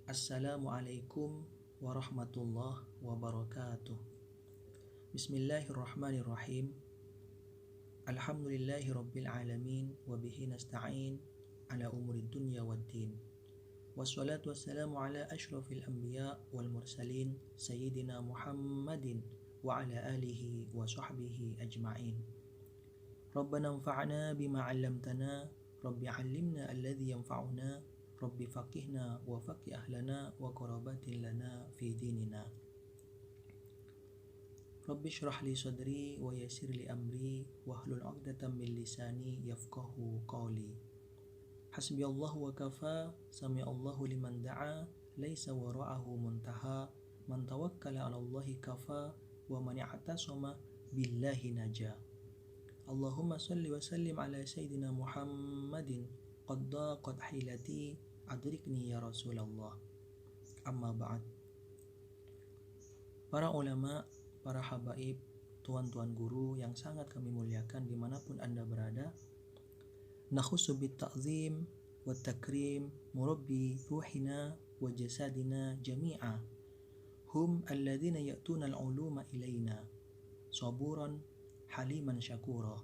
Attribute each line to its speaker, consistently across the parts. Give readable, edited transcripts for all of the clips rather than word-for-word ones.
Speaker 1: Assalamualaikum warahmatullahi wabarakatuh. Bismillahirrahmanirrahim. Alhamdulillahi rabbil alamin wa bihi nasta'in ala umurid dunya waddin. Wassalatu wassalamu ala asyrafil anbiya wal mursalin sayyidina Muhammadin wa ala alihi wa sahbihi ajma'in. Rabbana anfa'na bima 'allamtana, Rabbi 'allimna alladhi yanfa'una, Rabbi faqihna wa faqih ahlana wa qarabatin lana fi dinina. Rabbi syrah li sadri wa yassir li amri wahlul 'uqdatam min lisani yafqahu qawli. Hasbiyallahu wa kafa, sami'allahu liman da'a, laisa wara'ahu muntaha, man tawakkala 'ala Allahi kafa, wa man i'tasama billahi naja. Allahumma salli wa sallim ala sayyidina Muhammadin qad daqat hilati adrikni ya Rasulullah. Amma ba'd. Para ulama, para habaib, tuan-tuan guru yang sangat kami muliakan dimanapun Anda berada, nakhussu bit ta'zim wa takrim murabbi ruhina wa jasadina jami'a, hum alladhina ya'tuna al-uluma ilayna saburan haliman syakura.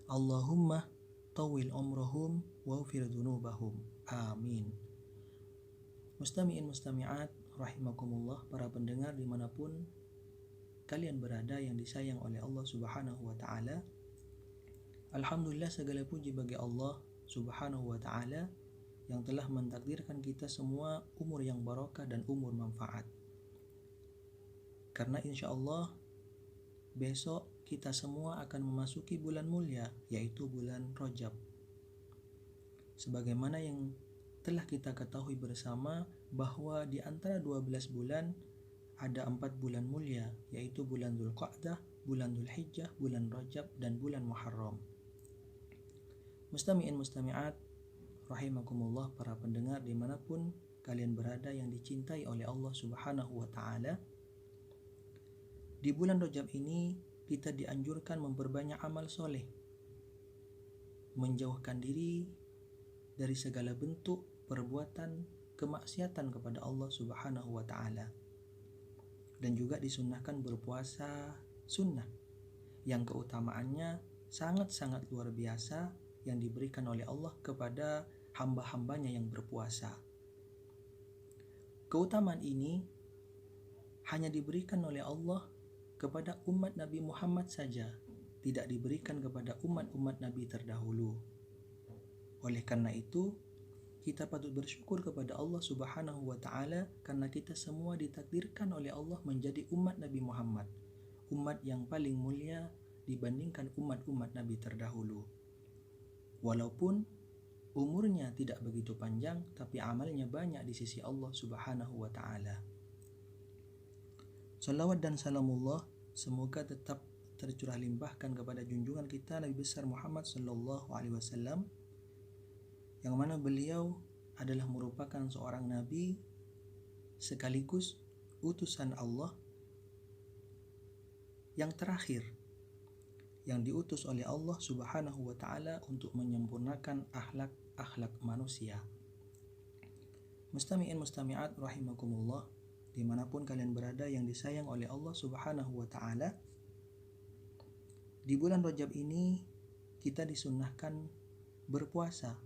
Speaker 1: Allahumma tawil umrahum waghfir dzunubahum. Amin. Mustami'in mustami'at rahimakumullah, para pendengar dimanapun kalian berada yang disayang oleh Allah Subhanahu wa ta'ala. Alhamdulillah, segala puji bagi Allah Subhanahu wa ta'ala yang telah mentakdirkan kita semua umur yang barokah dan umur manfaat. Karena insya Allah besok kita semua akan memasuki bulan mulia, yaitu bulan Rajab. Sebagaimana yang telah kita ketahui bersama bahwa di antara 12 bulan ada 4 bulan mulia, yaitu bulan Dzulqa'dah, bulan Dzulhijjah, bulan Rajab, dan bulan Muharram. Mustami'in mustami'at rahimakumullah, para pendengar dimanapun kalian berada yang dicintai oleh Allah Subhanahu wa ta'ala. Di bulan Rajab ini kita dianjurkan memperbanyak amal soleh, menjauhkan diri dari segala bentuk perbuatan kemaksiatan kepada Allah Subhanahu wa ta'ala. Dan juga disunnahkan berpuasa sunnah yang keutamaannya sangat-sangat luar biasa yang diberikan oleh Allah kepada hamba-hambanya yang berpuasa. Keutamaan ini hanya diberikan oleh Allah kepada umat Nabi Muhammad saja, tidak diberikan kepada umat-umat Nabi terdahulu. Oleh karena itu, kita patut bersyukur kepada Allah Subhanahu wa ta'ala karena kita semua ditakdirkan oleh Allah menjadi umat Nabi Muhammad, umat yang paling mulia dibandingkan umat-umat Nabi terdahulu. Walaupun umurnya tidak begitu panjang, tapi amalnya banyak di sisi Allah Subhanahu wa ta'ala. Salawat dan salamullah semoga tetap tercurah limpahkan kepada junjungan kita Nabi besar Muhammad sallallahu alaihi wasallam, yang mana beliau adalah merupakan seorang nabi sekaligus utusan Allah yang terakhir, yang diutus oleh Allah Subhanahu wa ta'ala untuk menyempurnakan akhlak manusia. Mustami'in mustami'at rahimakumullah, dimanapun kalian berada yang disayang oleh Allah Subhanahu wa ta'ala. Di bulan Rajab ini kita disunnahkan berpuasa,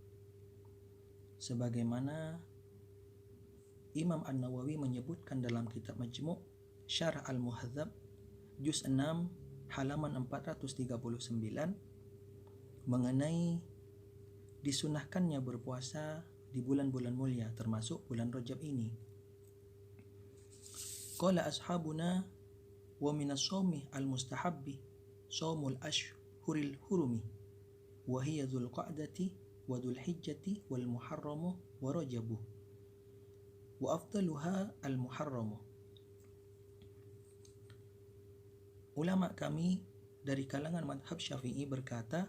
Speaker 1: sebagaimana Imam An-Nawawi menyebutkan dalam kitab Majmu' Syarah Al-Muhadzab juz 6 halaman 439 mengenai disunahkannya berpuasa di bulan-bulan mulia termasuk bulan Rajab ini. Qala ashabuna wa minas shaumi al-mustahabbi shaumul ashhuril hurumi wa hiya dzulqa'dati wa dzulhijjati wal muharramu wa rajabu wa afdaluha al muharramu. Ulama kami dari kalangan madhab Syafi'i berkata,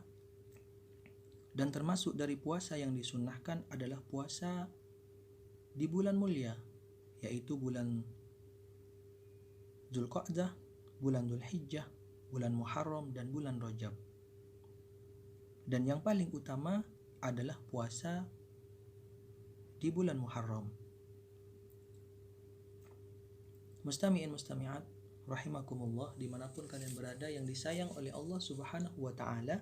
Speaker 1: dan termasuk dari puasa yang disunnahkan adalah puasa di bulan mulia, yaitu bulan Dzulqa'dah, bulan Dzulhijjah, bulan Muharram, dan bulan Rajab. Dan yang paling utama adalah puasa di bulan Muharram. Mustami'in mustami'at rahimakumullah, dimanapun kalian berada yang disayang oleh Allah Subhanahu wa ta'ala,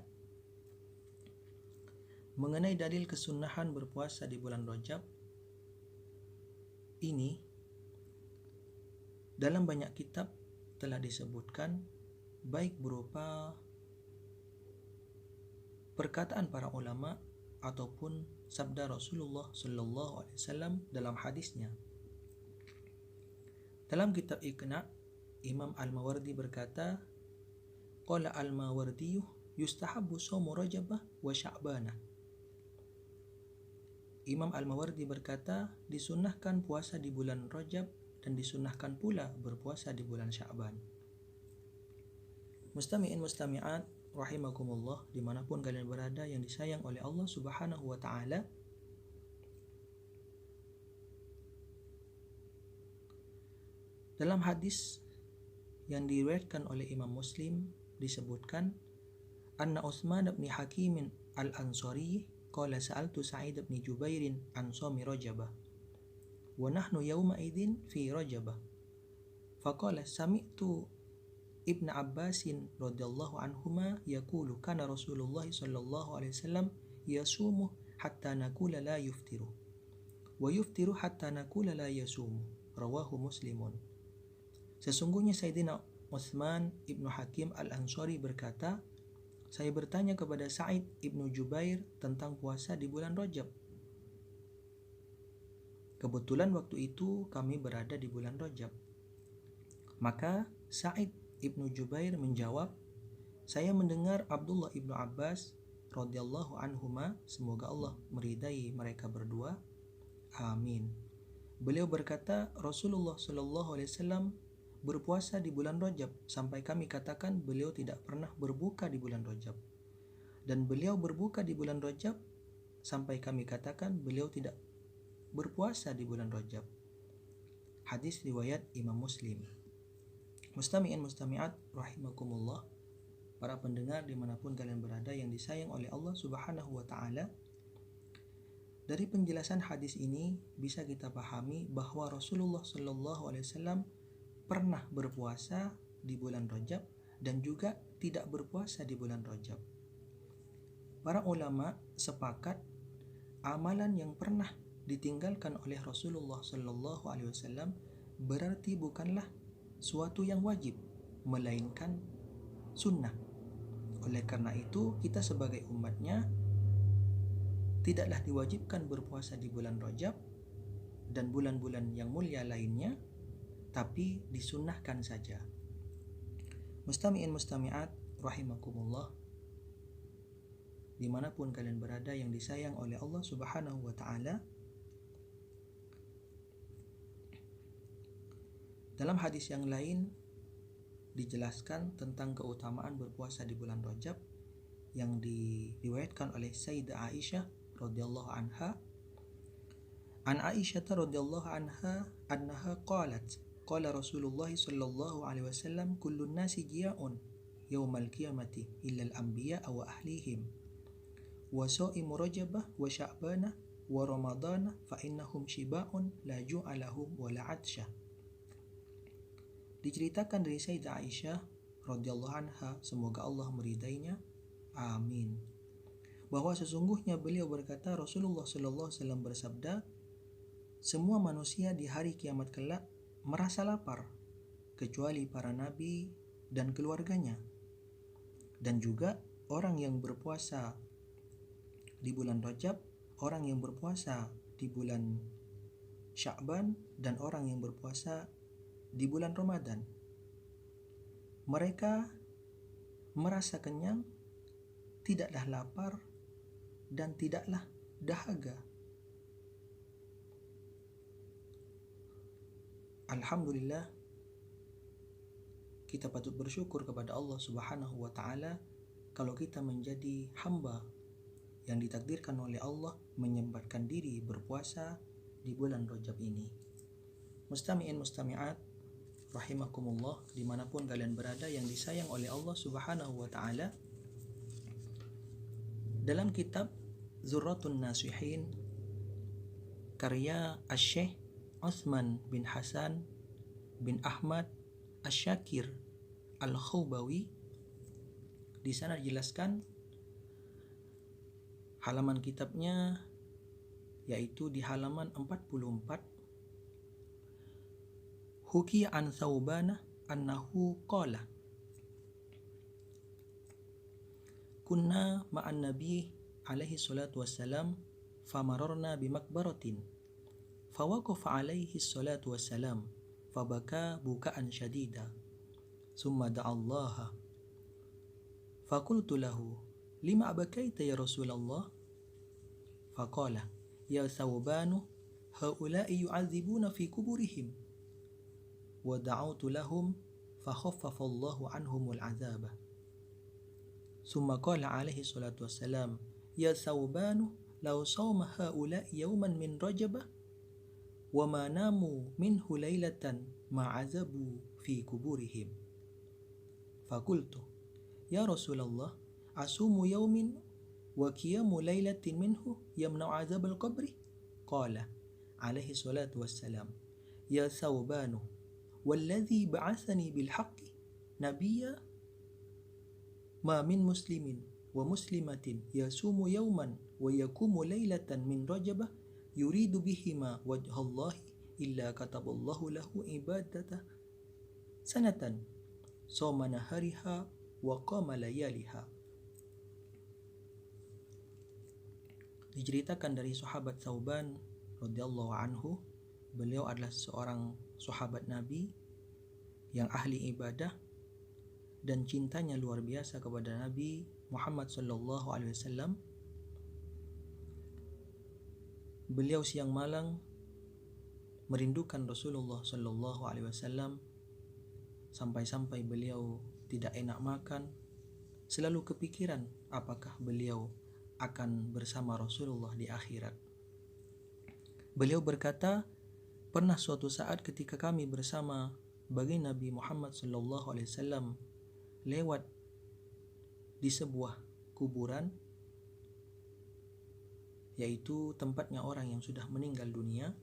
Speaker 1: mengenai dalil kesunahan berpuasa di bulan Rajab ini, dalam banyak kitab telah disebutkan, baik berupa perkataan para ulama ataupun sabda Rasulullah Sallallahu Alaihi Wasallam dalam hadisnya. Dalam kitab Iqna, Imam Al-Mawardi berkata, qala Al-Mawardi yustahabbu shaumu Rajabah wa Sya'banah. Imam Al-Mawardi berkata, disunnahkan puasa di bulan Rajab dan disunnahkan pula berpuasa di bulan Sya'ban. Mustami'in mustami'at rahimakumullah, dimanapun kalian berada yang disayang oleh Allah Subhanahu wa ta'ala, dalam hadis yang diriwayatkan oleh Imam Muslim disebutkan, anna Utsman bin Hakim al-Ansari qala sa'altu Sa'id bin Jubair an shaumi Rajabah wa nahnu yawma idzin fi Rajabah faqala sami'tu Ibn Abbas radhiyallahu anhuma yaqulu kana Rasulullah sallallahu alaihi wasallam yasumu hatta nakula la yuftiru wa yuftiru hatta nakula la yasumu, rawahu Muslimun. Sesungguhnya Sayyidina Utsman ibnu Hakim al-Ansari berkata, saya bertanya kepada Sa'id ibnu Jubair tentang puasa di bulan Rajab. Kebetulan waktu itu kami berada di bulan Rajab. Maka Sa'id ibnu Jubair menjawab, saya mendengar Abdullah ibnu Abbas radhiyallahu anhuma, semoga Allah meridai mereka berdua, amin. Beliau berkata, Rasulullah sallallahu alaihi wasallam berpuasa di bulan Rajab sampai kami katakan beliau tidak pernah berbuka di bulan Rajab, dan beliau berbuka di bulan Rajab sampai kami katakan beliau tidak berpuasa di bulan Rajab. Hadis riwayat Imam Muslim. Mustami'in mustami'at rahimakumullah, para pendengar dimanapun kalian berada yang disayang oleh Allah Subhanahu wa ta'ala, dari penjelasan hadis ini bisa kita pahami bahwa Rasulullah Sallallahu Alaihi Wasallam pernah berpuasa di bulan Rajab dan juga tidak berpuasa di bulan Rajab. Para ulama sepakat amalan yang pernah ditinggalkan oleh Rasulullah Sallallahu Alaihi Wasallam berarti bukanlah suatu yang wajib, melainkan sunnah. Oleh karena itu, kita sebagai umatnya tidaklah diwajibkan berpuasa di bulan Rajab dan bulan-bulan yang mulia lainnya, tapi disunnahkan saja. Mustami'in mustami'at rahimakumullah, dimanapun kalian berada yang disayang oleh Allah Subhanahu wa ta'ala, dalam hadis yang lain dijelaskan tentang keutamaan berpuasa di bulan Rajab yang diriwayatkan oleh Sayyidah Aisyah radhiyallahu anha. An Aisyah radhiyallahu anha annaha qalat qala Rasulullah sallallahu alaihi wasallam kullun nasi jia'un yaumal qiyamati illa al-anbiya wa ahlihim wa sha'imu Rajabah wa Sya'banah wa Ramadana fa innahum shiba'un la ju'alahum wa la 'atsha. Diceritakan dari Sayyidah Aisyah radhiyallahu anha, semoga Allah meridainya, amin, bahwa sesungguhnya beliau berkata, Rasulullah sallallahu alaihi wasallam bersabda, semua manusia di hari kiamat kelak merasa lapar kecuali para nabi dan keluarganya, dan juga orang yang berpuasa di bulan Rajab, orang yang berpuasa di bulan Sya'ban, dan orang yang berpuasa di bulan Ramadan. Mereka merasa kenyang, tidaklah lapar, dan tidaklah dahaga. Alhamdulillah, kita patut bersyukur kepada Allah Subhanahu wa ta'ala kalau kita menjadi hamba yang ditakdirkan oleh Allah menyempatkan diri berpuasa di bulan Rajab ini. Mustami'in mustami'at rahimakumullah, dimanapun kalian berada yang disayang oleh Allah Subhanahu wa ta'ala, dalam kitab Zurratun Nasihin karya Asy-Syaikh Utsman bin Hasan bin Ahmad Asyakir Al-Khawbawi. Di sana dijelaskan halaman kitabnya, yaitu di halaman 44. Hukiya an Thawbana annahu qala kunna ma'an nabi alaihi salatu wassalam famararna bimakbaratin fawaqafa alaihi salatu wassalam fabaka bukaan syadida summa da'allaha faqultu lahu lima abakaita ya Rasulullah faqala ya Thawbanu haula'i yu'adzibuna fi kuburihim wa da'autu lahum fakhaffafa Allahu anhumul azaba summa qala alaihi salatu wassalam ya Thawbanu law sawma haula'i yawman min rajabah wa ma namu minhu laylatan ma'azabu fi kuburihim faqultu ya Rasulullah asumu yawmin wa qiyamu laylatin minhu yamna'u azab al-qabri qala alaihi salatu wassalam ya Thawbanu walladhi ba'athani bilhaqqi nabiyya ma min muslimin wa muslimatin yasumu yawman wa yakumu laylatan min rajabah yuridu bihima wajhallahi illa kataballahu lahu ibadata sanatan soma nahariha wa qama layaliha. Diceritakan dari sahabat Thawban radhiyallahu anhu, beliau adalah seorang sahabat Nabi yang ahli ibadah dan cintanya luar biasa kepada Nabi Muhammad sallallahu alaihi wasallam. Beliau siang malam merindukan Rasulullah sallallahu alaihi wasallam, sampai-sampai beliau tidak enak makan, selalu kepikiran apakah beliau akan bersama Rasulullah di akhirat. Beliau berkata, pernah suatu saat ketika kami bersama baginda Nabi Muhammad sallallahu alaihi wasallam lewat di sebuah kuburan, yaitu tempatnya orang yang sudah meninggal dunia,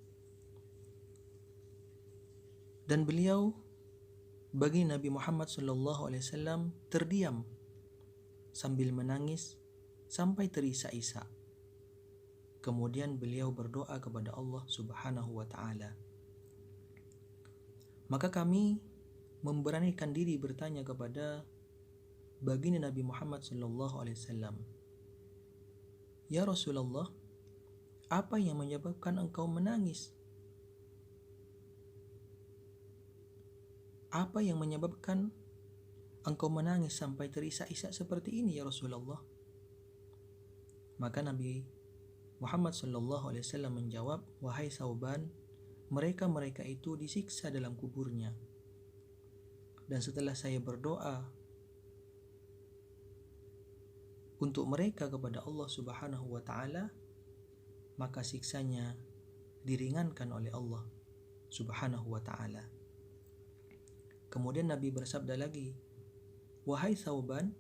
Speaker 1: dan beliau baginda Nabi Muhammad sallallahu alaihi wasallam terdiam sambil menangis sampai terisak-isak. Kemudian beliau berdoa kepada Allah Subhanahu wa ta'ala. Maka kami memberanikan diri bertanya kepada baginda Nabi Muhammad sallallahu alaihi wasallam, ya Rasulullah, apa yang menyebabkan engkau menangis? Apa yang menyebabkan engkau menangis sampai terisak-isak seperti ini ya Rasulullah? Maka Nabi Muhammad sallallahu alaihi wasallam menjawab, wahai Thawban, mereka itu disiksa dalam kuburnya. Dan setelah saya berdoa untuk mereka kepada Allah Subhanahu wa ta'ala, maka siksanya diringankan oleh Allah Subhanahu wa ta'ala. Kemudian Nabi bersabda lagi, wahai Thawban,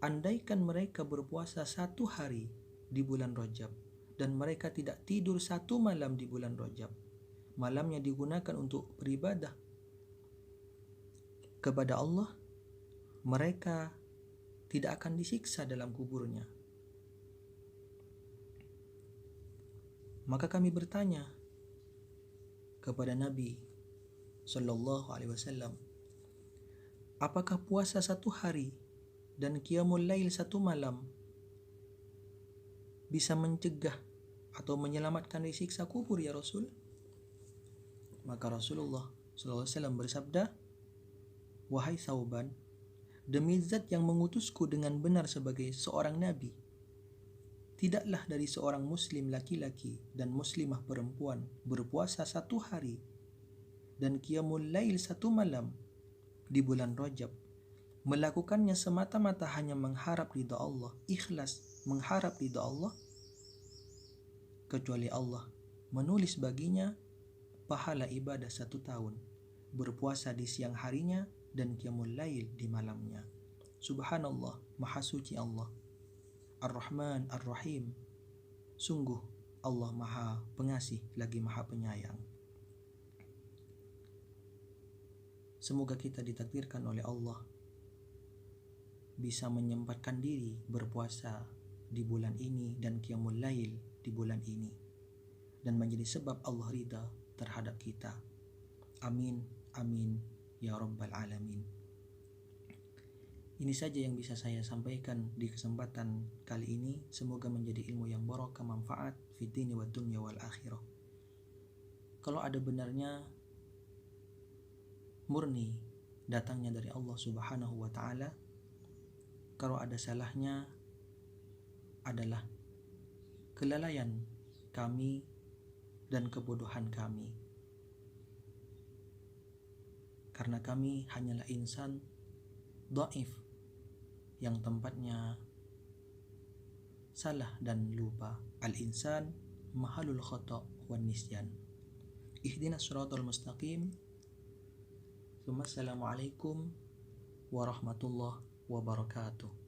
Speaker 1: andaikan mereka berpuasa 1 hari di bulan Rajab dan mereka tidak tidur 1 malam di bulan Rajab, malamnya digunakan untuk beribadah kepada Allah, mereka tidak akan disiksa dalam kuburnya. Maka kami bertanya kepada Nabi sallallahu alaihi wasallam, apakah puasa 1 hari dan qiyamul lail 1 malam bisa mencegah atau menyelamatkan dari siksa kubur ya Rasul? Maka Rasulullah sallallahu alaihi wasallam bersabda, wahai Thawban, demi zat yang mengutusku dengan benar sebagai seorang nabi, tidaklah dari seorang muslim laki-laki dan muslimah perempuan berpuasa 1 hari dan qiyamul lail 1 malam di bulan Rajab, melakukannya semata-mata hanya mengharap ridha Allah, ikhlas mengharap ridha Allah, kecuali Allah menulis baginya pahala ibadah 1 tahun, berpuasa di siang harinya dan qiyamul lail di malamnya. Subhanallah, maha suci Allah, Ar-Rahman Ar-Rahim, sungguh Allah maha pengasih lagi maha penyayang. Semoga kita ditakdirkan oleh Allah bisa menyempatkan diri berpuasa di bulan ini dan qiyamul lail di bulan ini, dan menjadi sebab Allah ridha terhadap kita. Amin, amin, ya rabbal alamin. Ini saja yang bisa saya sampaikan di kesempatan kali ini. Semoga menjadi ilmu yang barokah, manfaat fid dini wad dunya wal akhirah. Kalau ada benarnya, murni datangnya dari Allah Subhanahu wa ta'ala. Kalau ada salahnya, adalah kelalaian kami dan kebodohan kami. Karena kami hanyalah insan dhaif yang tempatnya salah dan lupa. Al-insan mahalul khata' wan nisyan. Ihdinas siratal mustaqim. Assalamualaikum warahmatullahi wabarakatuh.